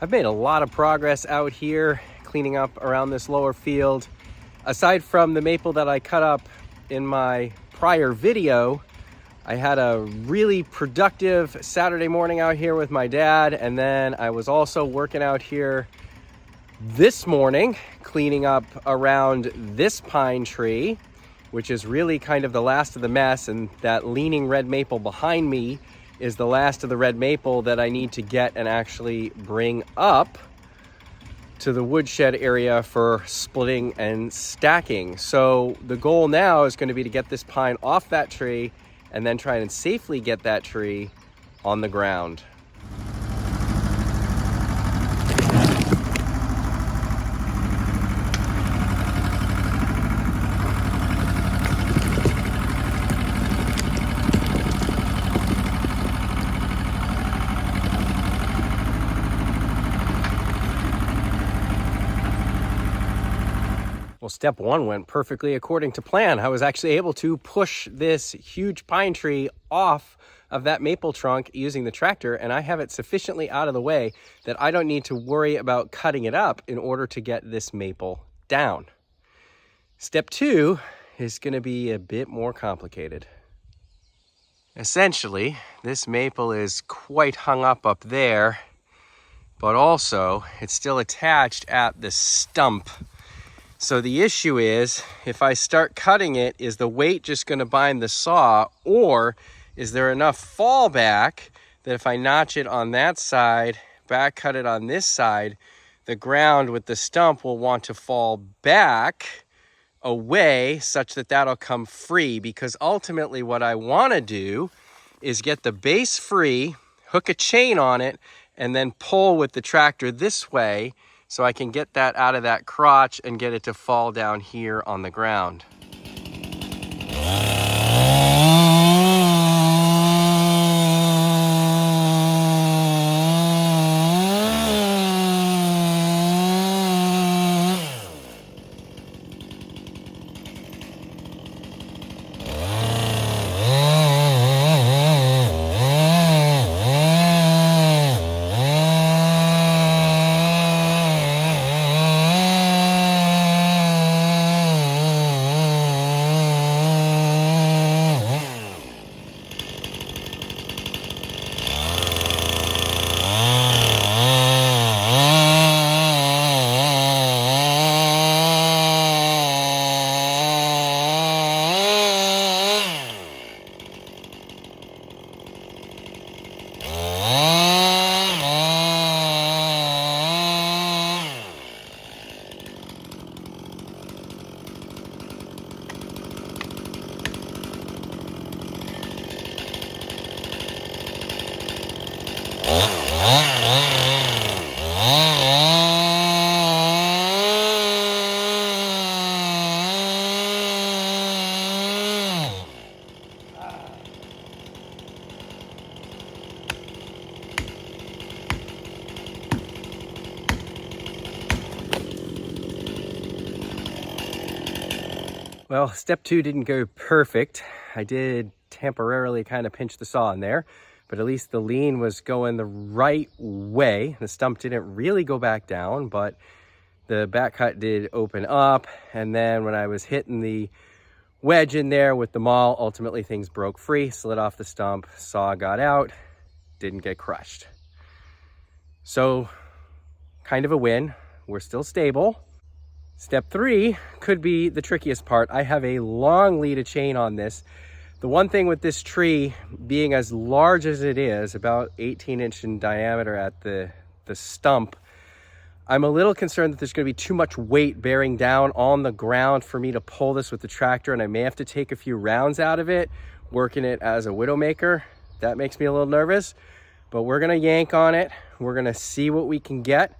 I've made a lot of progress out here cleaning up around this lower field. Aside from the maple that I cut up in my prior video, I had a really productive Saturday morning out here with my dad, and then I was also working out here this morning cleaning up around this pine tree, which is really kind of the last of the mess, and that leaning red maple behind me is the last of the red maple that I need to get and actually bring up to the woodshed area for splitting and stacking. So the goal now is going to be to get this pine off that tree and then try and safely get that tree on the ground. Well, step one went perfectly according to plan. I was actually able to push this huge pine tree off of that maple trunk using the tractor, and I have it sufficiently out of the way that I don't need to worry about cutting it up in order to get this maple down. Step two is going to be a bit more complicated. Essentially, this maple is quite hung up there, but also it's still attached at the stump. So the issue is, if I start cutting it, is the weight just going to bind the saw, or is there enough fallback that if I notch it on that side, back cut it on this side, the ground with the stump will want to fall back away such that that'll come free? Because ultimately what I want to do is get the base free, hook a chain on it, and then pull with the tractor this way, so I can get that out of that crotch and get it to fall down here on the ground. Well, step two didn't go perfect. I did temporarily kind of pinch the saw in there, but at least the lean was going the right way. The stump didn't really go back down, but the back cut did open up. And then when I was hitting the wedge in there with the maul, ultimately things broke free, slid off the stump, saw got out, didn't get crushed. So kind of a win. We're still stable. Step three could be the trickiest part. I have a long lead of chain on this. The one thing with this tree being as large as it is, about 18-inch in diameter at the stump, I'm a little concerned that there's going to be too much weight bearing down on the ground for me to pull this with the tractor, and I may have to take a few rounds out of it, working it as a widowmaker. That makes me a little nervous, but we're going to yank on it. We're going to see what we can get.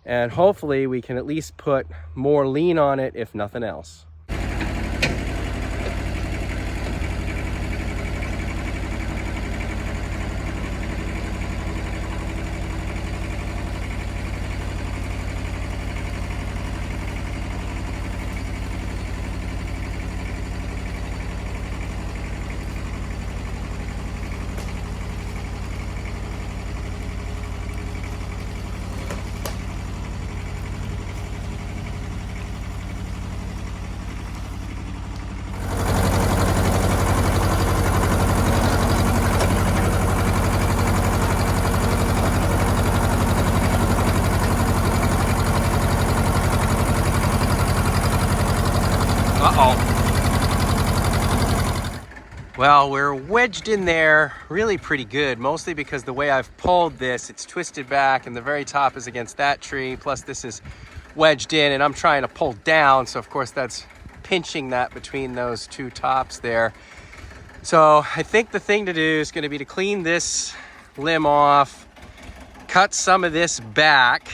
And hopefully we can at least put more lean on it, if nothing else. Well, we're wedged in there really pretty good, mostly because the way I've pulled this, it's twisted back and the very top is against that tree. Plus this is wedged in and I'm trying to pull down. So of course that's pinching that between those two tops there. So I think the thing to do is going to be to clean this limb off, cut some of this back,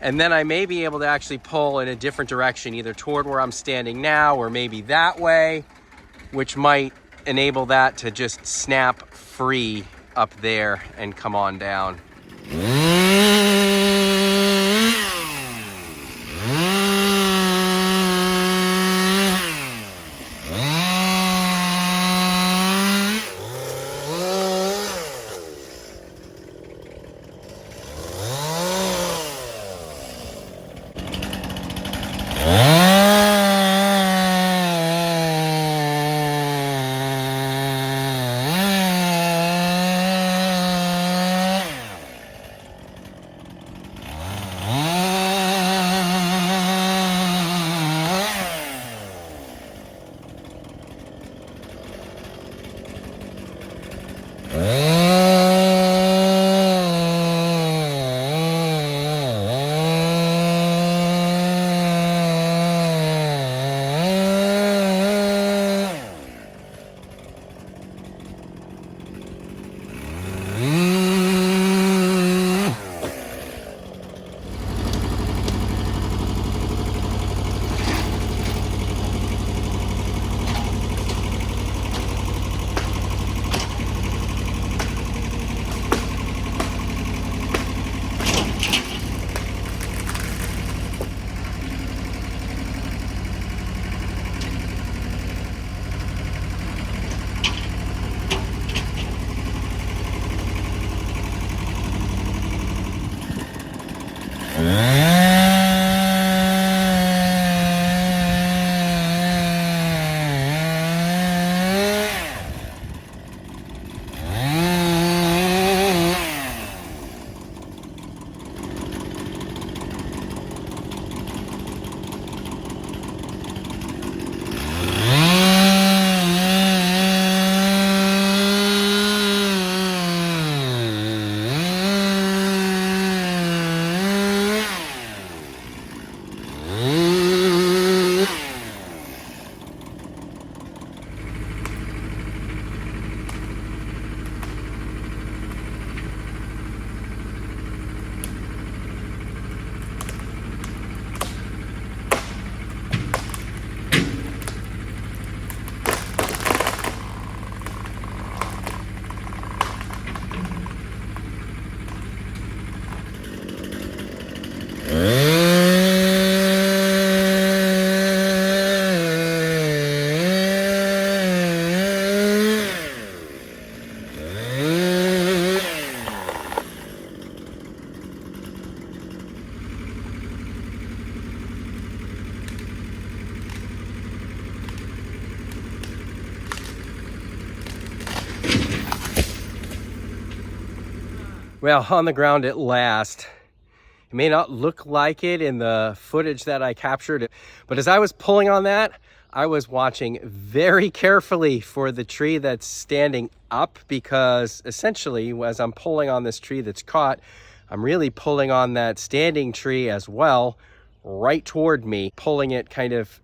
and then I may be able to actually pull in a different direction, either toward where I'm standing now or maybe that way, which might enable that to just snap free up there and come on down. Well, on the ground at last. It may not look like it in the footage that I captured, but as I was pulling on that, I was watching very carefully for the tree that's standing up, because essentially as I'm pulling on this tree that's caught, I'm really pulling on that standing tree as well, right toward me, pulling it kind of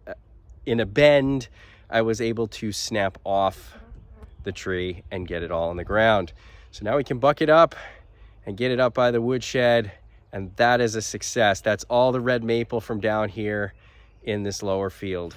in a bend. I was able to snap off the tree and get it all on the ground. So now we can buck it up and get it up by the woodshed, and that is a success. That's all the red maple from down here in this lower field.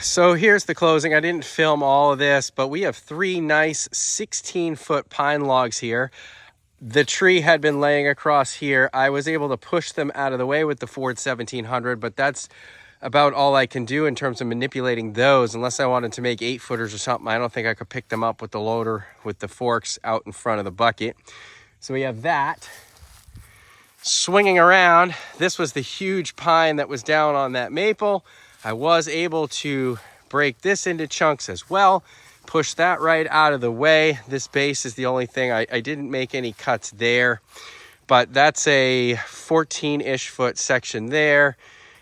So here's the closing. I didn't film all of this, but we have 3 nice 16-foot pine logs here. The tree had been laying across here. I was able to push them out of the way with the Ford 1700, but that's about all I can do in terms of manipulating those. Unless I wanted to make 8-footers or something, I don't think I could pick them up with the loader with the forks out in front of the bucket. So we have that. Swinging around, this was the huge pine that was down on that maple. I was able to break this into chunks as well, push that right out of the way. This base is the only thing, I didn't make any cuts there, but that's a 14-ish foot section there.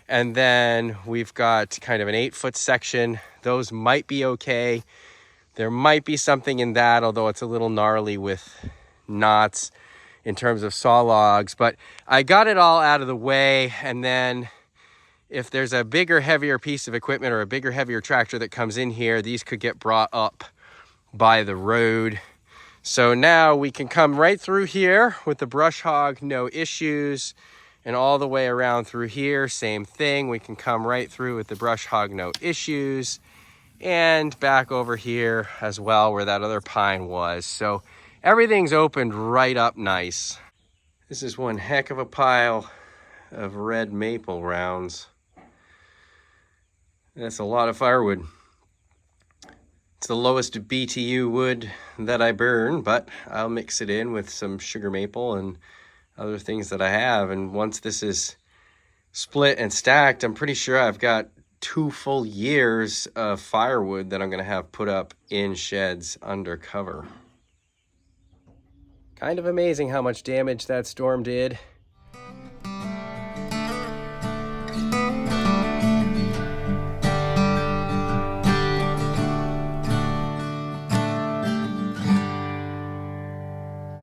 And then we've got kind of an 8-foot section. Those might be okay. There might be something in that, although it's a little gnarly with knots in terms of saw logs. But I got it all out of the way. And then if there's a bigger, heavier piece of equipment or a bigger, heavier tractor that comes in here, these could get brought up by the road. So now we can come right through here with the brush hog, no issues. And all the way around through here, same thing. We can come right through with the brush hog, no issues. And back over here as well where that other pine was. So everything's opened right up nice. This is one heck of a pile of red maple rounds. That's a lot of firewood. It's the lowest BTU wood that I burn, but I'll mix it in with some sugar maple and other things that I have. And once this is split and stacked, I'm pretty sure I've got 2 full years of firewood that I'm going to have put up in sheds under cover. Kind of amazing how much damage that storm did.